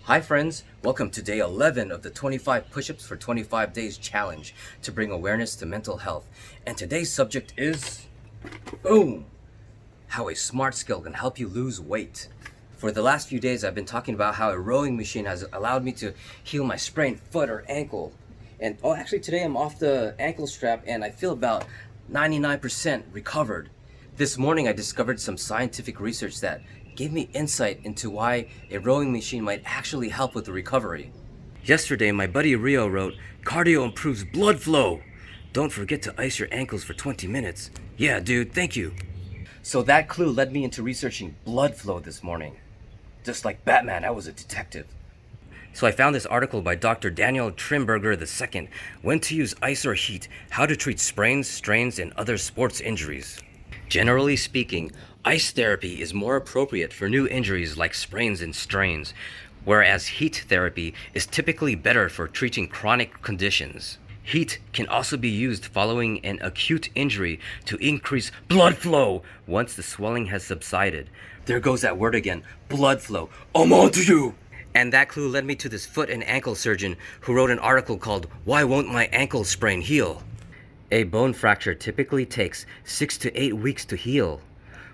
Hi friends, welcome to day 11 of the 25 push-ups for 25 days challenge to bring awareness to mental health. And today's subject is, boom, how a smart scale can help you lose weight. For the last few days I've been talking about how a rowing machine has allowed me to heal my sprained foot or ankle. And actually today I'm off the ankle strap and I feel about 99% recovered. This morning I discovered some scientific research that gave me insight into why a rowing machine might actually help with the recovery. Yesterday, my buddy Rio wrote, "Cardio improves blood flow. Don't forget to ice your ankles for 20 minutes. Yeah, dude, thank you." So that clue led me into researching blood flow this morning. Just like Batman, I was a detective. So I found this article by Dr. Daniel Trimberger II, When to Use Ice or Heat, How to Treat Sprains, Strains, and Other Sports Injuries. Generally speaking, ice therapy is more appropriate for new injuries like sprains and strains, whereas heat therapy is typically better for treating chronic conditions. Heat can also be used following an acute injury to increase blood flow once the swelling has subsided. There goes that word again, blood flow. I'm on to you! And that clue led me to this foot and ankle surgeon who wrote an article called, "Why Won't My Ankle Sprain Heal?" A bone fracture typically takes 6 to 8 weeks to heal,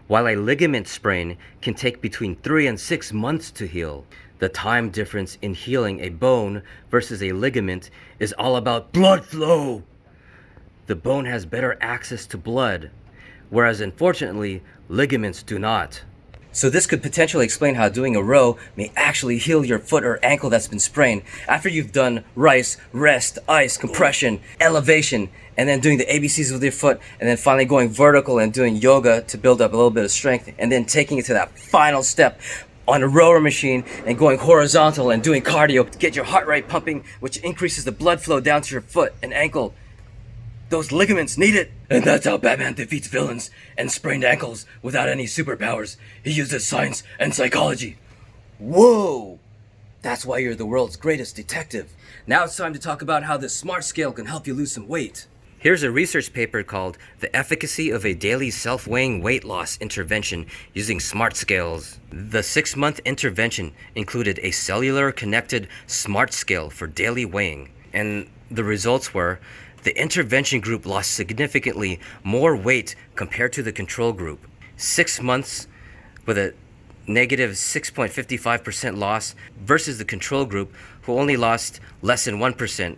while a ligament sprain can take between 3 and 6 months to heal. The time difference in healing a bone versus a ligament is all about blood flow. The bone has better access to blood, whereas unfortunately, ligaments do not. So this could potentially explain how doing a row may actually heal your foot or ankle that's been sprained after you've done rice, rest, ice, compression, elevation, and then doing the ABCs with your foot, and then finally going vertical and doing yoga to build up a little bit of strength, and then taking it to that final step on a rower machine and going horizontal and doing cardio to get your heart rate pumping, which increases the blood flow down to your foot and ankle. Those ligaments need it. And that's how Batman defeats villains and sprained ankles without any superpowers. He uses science and psychology. Whoa! That's why you're the world's greatest detective. Now it's time to talk about how this smart scale can help you lose some weight. Here's a research paper called The Efficacy of a Daily Self-Weighing Weight Loss Intervention Using Smart Scales. The 6-month intervention included a cellular connected smart scale for daily weighing. And the results were, the intervention group lost significantly more weight compared to the control group. 6 months with a negative 6.55% loss versus the control group who only lost less than 1%,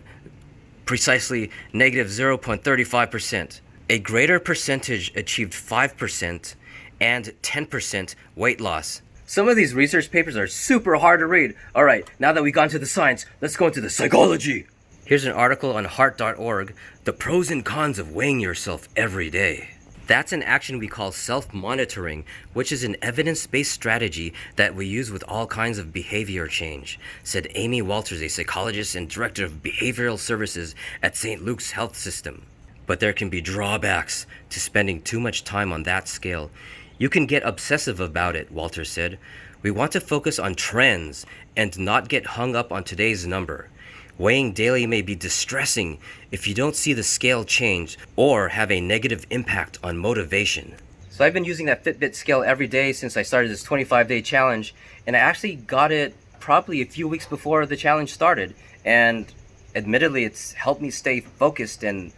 precisely negative 0.35%. A greater percentage achieved 5% and 10% weight loss. Some of these research papers are super hard to read. All right, now that we've gone to the science, let's go into the psychology. Here's an article on heart.org, The Pros and Cons of Weighing Yourself Every Day. That's an action we call self-monitoring, which is an evidence-based strategy that we use with all kinds of behavior change, said Amy Walters, a psychologist and director of behavioral services at St. Luke's Health System. But there can be drawbacks to spending too much time on that scale. You can get obsessive about it, Walters said. We want to focus on trends and not get hung up on today's number. Weighing daily may be distressing if you don't see the scale change or have a negative impact on motivation. So I've been using that Fitbit scale every day since I started this 25-day challenge, and I actually got it probably a few weeks before the challenge started. And admittedly, it's helped me stay focused and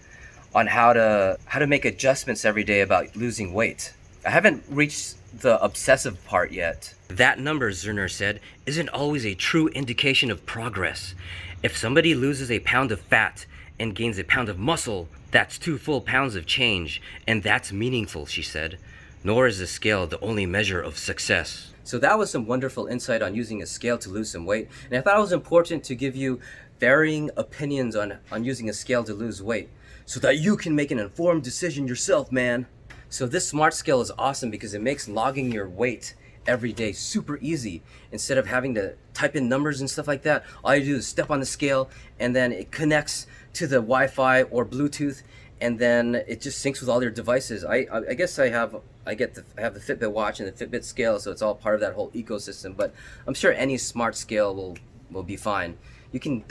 on how to make adjustments every day about losing weight. I haven't reached the obsessive part yet. That number, Zerner said, isn't always a true indication of progress. If somebody loses a pound of fat and gains a pound of muscle, that's 2 full pounds of change, and that's meaningful, she said. Nor is the scale the only measure of success. So that was some wonderful insight on using a scale to lose some weight, and I thought it was important to give you varying opinions on using a scale to lose weight, so that you can make an informed decision yourself, man. So this smart scale is awesome because it makes logging your weight every day super easy. Instead of having to type in numbers and stuff like that, all you do is step on the scale and then it connects to the Wi-Fi or Bluetooth, and then it just syncs with all your devices. I guess I have the Fitbit watch and the Fitbit scale, so it's all part of that whole ecosystem, but I'm sure any smart scale will be fine.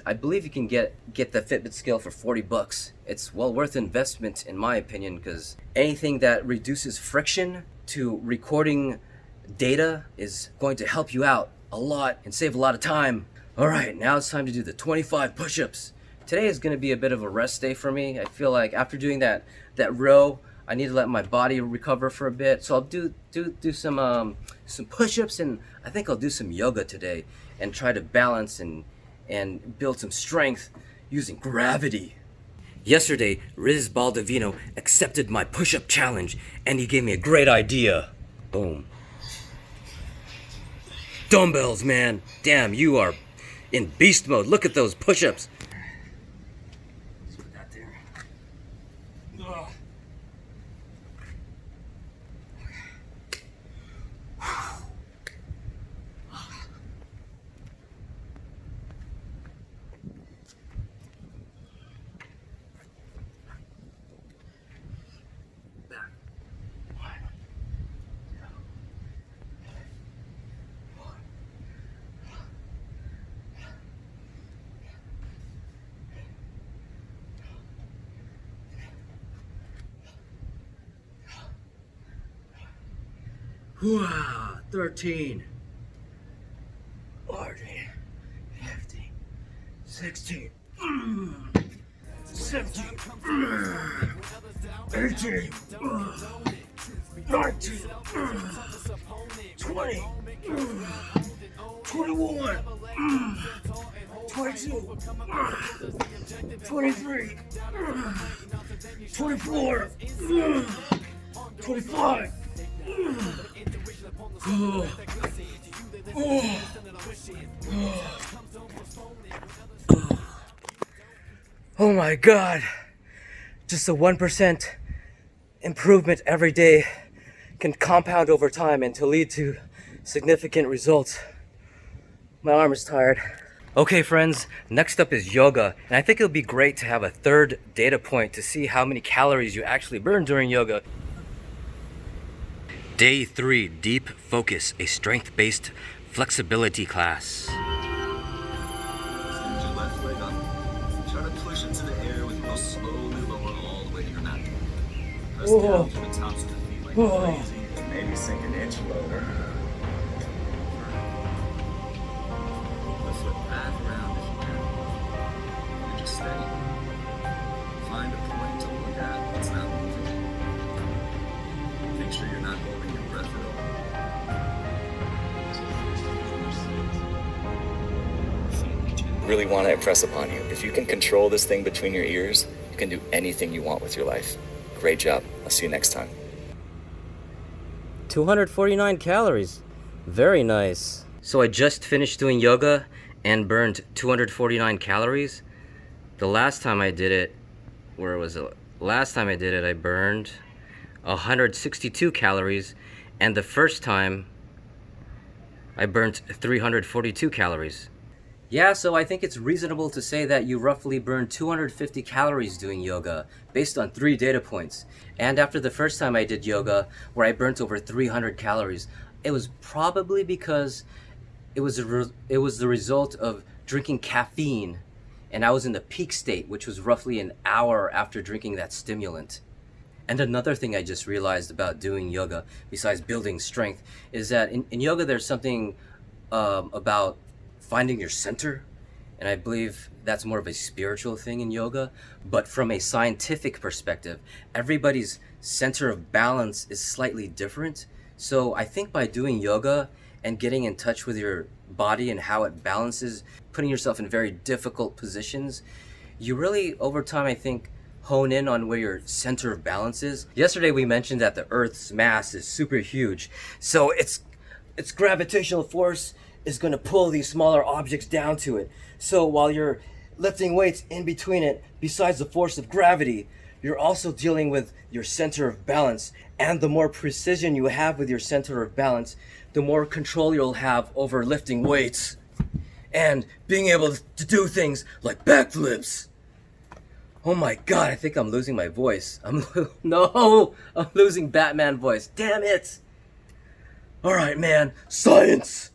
I believe you can get the Fitbit scale for $40. It's well worth investment in my opinion, because anything that reduces friction to recording data is going to help you out a lot and save a lot of time. Alright, now it's time to do the 25 push-ups. Today is going to be a bit of a rest day for me. I feel like after doing that row, I need to let my body recover for a bit. So I'll do some push-ups, and I think I'll do some yoga today and try to balance and build some strength using gravity. Yesterday, Eugene Baldovino accepted my push-up challenge, and he gave me a great idea. Boom. Dumbbells, man. Damn, you are in beast mode. Look at those push-ups. Let's put that there. Ugh. Wow, 13, 14, 15, 16, 17, 18, 19, 20, 21, 22, 23, 24, 25. Oh my God, just a 1% improvement every day can compound over time and to lead to significant results. My arm is tired. Okay friends, next up is yoga, and I think it'll be great to have a third data point to see how many calories you actually burn during yoga. Day 3, Deep Focus, a strength-based flexibility class. Stand your left leg up. Try to push into the air with most slowly lower all the way to your mat. Press down to the tops of the feet like crazy. Maybe sink an inch lower. Lift it back around if you can. And just steady. Find a point to look at that's not moving. Make sure you're not holding your breath at all. Really want to impress upon you. If you can control this thing between your ears, you can do anything you want with your life. Great job. I'll see you next time. 249 calories. Very nice. So I just finished doing yoga and burned 249 calories. The last time I did it, where was it? Last time I did it, I burned 162 calories, and the first time I burnt 342 calories. Yeah, so I think it's reasonable to say that you roughly burn 250 calories doing yoga based on 3 data points. And after the first time I did yoga, where I burnt over 300 calories, it was probably because it was the result of drinking caffeine, and I was in the peak state, which was roughly an hour after drinking that stimulant. And another thing I just realized about doing yoga, besides building strength, is that in yoga there's something about finding your center, and I believe that's more of a spiritual thing in yoga. But from a scientific perspective, everybody's center of balance is slightly different. So I think by doing yoga and getting in touch with your body and how it balances, putting yourself in very difficult positions, you really, over time, I think, hone in on where your center of balance is. Yesterday we mentioned that the Earth's mass is super huge, so its gravitational force is going to pull these smaller objects down to it. So while you're lifting weights in between it, besides the force of gravity, you're also dealing with your center of balance. And the more precision you have with your center of balance, the more control you'll have over lifting weights and being able to do things like backflips. Oh my God, I think I'm losing my voice. No, I'm losing Batman voice. Damn it. All right, man, science.